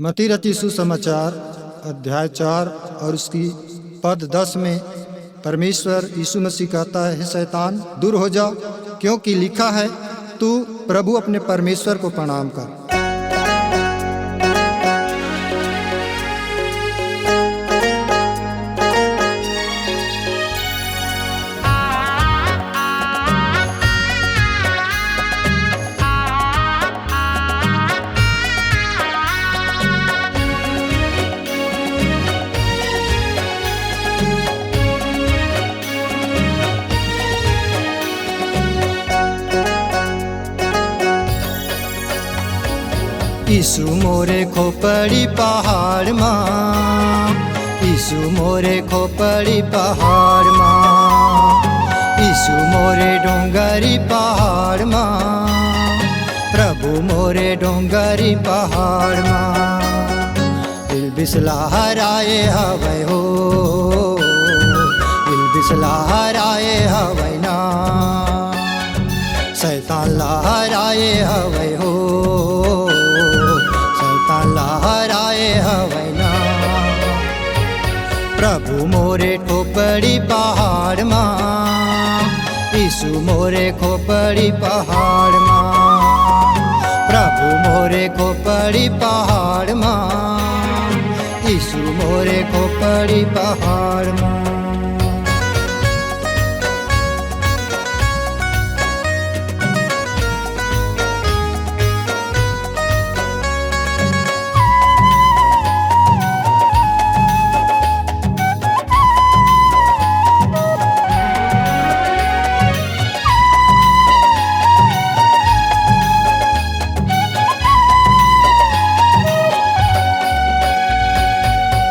मत्ती रचित सुसमाचार अध्याय 4 और उसकी पद 10 में परमेश्वर यीशु मसीह कहता है, हे शैतान दूर हो जा, क्योंकि लिखा है तू प्रभु अपने परमेश्वर को प्रणाम कर। यीशु मोरे खोपड़ी पहाड़ मां, यीशु मोरे खोपड़ी पहाड़ मां, यीशु मोरे डोंगरी पहाड़ मां, प्रभु मोरे डोंगरी पहाड़ मां। इल्बिस लहराए हवै हो, इल्बिस लहराए हवै ना, शैतान लहराए हवै हो, लहराए हवै ना। प्रभु मोरे खोपड़ी पहाड़ मां, यीशु मोरे खोपड़ी पहाड़ मां, प्रभु मोरे खोपड़ी पहाड़ मां, यीशु मोरे खोपड़ी पहाड़ मां।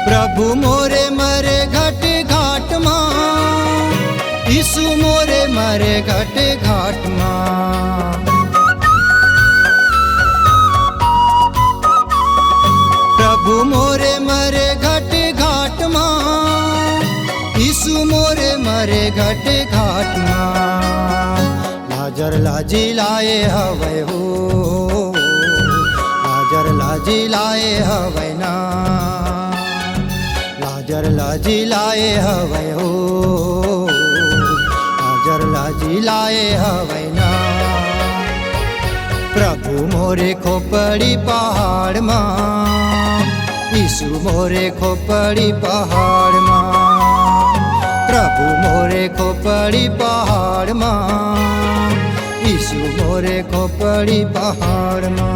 प्रभु मोरे मरे घट घाट मां, यीशु मोरे मरे घट घाट मां। प्रभु मोरे मरे घट घाट मां, यीशु मोरे मरे घट घाट मां। लाजर लाजी लाए हवै हो, लाजर लाजी लाए हवै ना, लाजर लाजी लाए हवै हो, लाजर लाजी लाए हवै ना। प्रभु मोरे खोपड़ी पहाड़ मां, यीशु मोरे खोपड़ी पहाड़ मां, प्रभु मोरे खोपड़ी पहाड़ मां, यीशु मोरे खोपड़ी पहाड़ मां।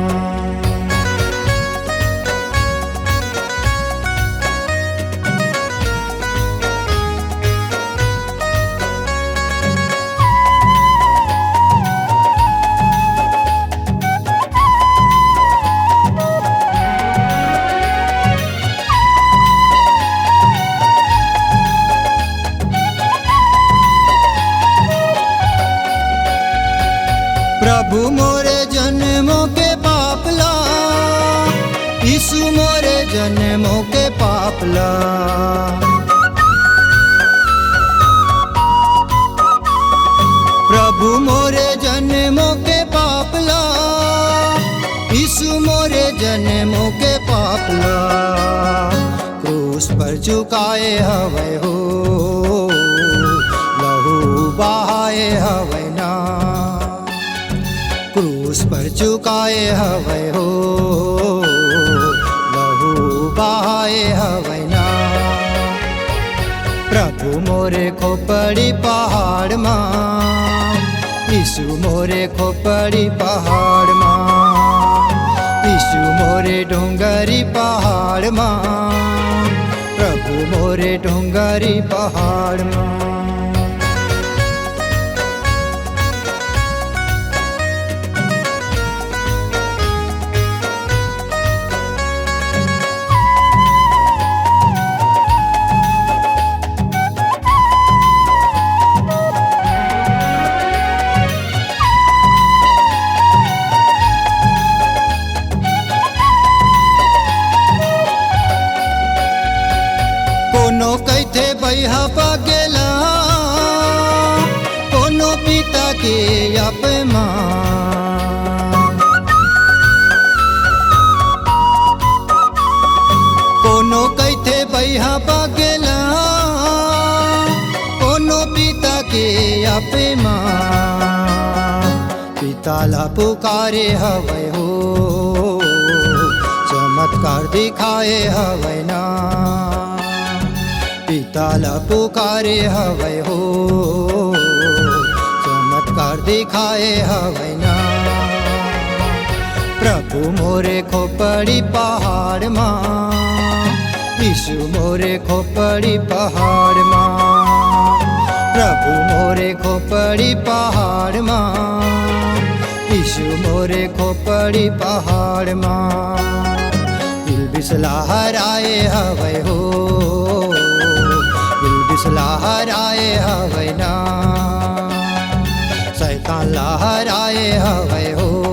प्रभु मोरे जन्मों के पापला, यीशु मोरे जन्मों के पापला। प्रभु मोरे जन्मों के पापला, यीशु मोरे जन्मों के पापला। क्रूस पर झुकाए हवै हो, लहू बहाए हवै ना, क्रूस पर झुकाए हवै हो, लहू बहाए हवै ना। प्रभु मोरे खोपड़ी पहाड़ मां, यीशु मोरे खोपड़ी पहाड़ मां, यीशु मोरे डोंगरी पहाड़ मां, प्रभु मोरे डोंगरी पहाड़ मां। कोनो कैथे बैहा पगेला, कोनो पिता के अपमान। बैहा पागेला कोनो पिता के आपे माँ पिता ला पुकारे हवै हो चमत्कार दिखाए हवै ना पिता ला पुकारे हवै हो चमत्कार दिखाए हवै ना प्रभु मोरे खोपड़ी पहाड़ माँ यीशु मोरे खोपड़ी पहाड़ माँ प्रभु मोरे खोपड़ी पहाड़ माँ यीशु मोरे खोपड़ी पहाड़ माँ बिसला हराए हवै हो बिसला हराए हवै ना शैतान ला हराए हवै हो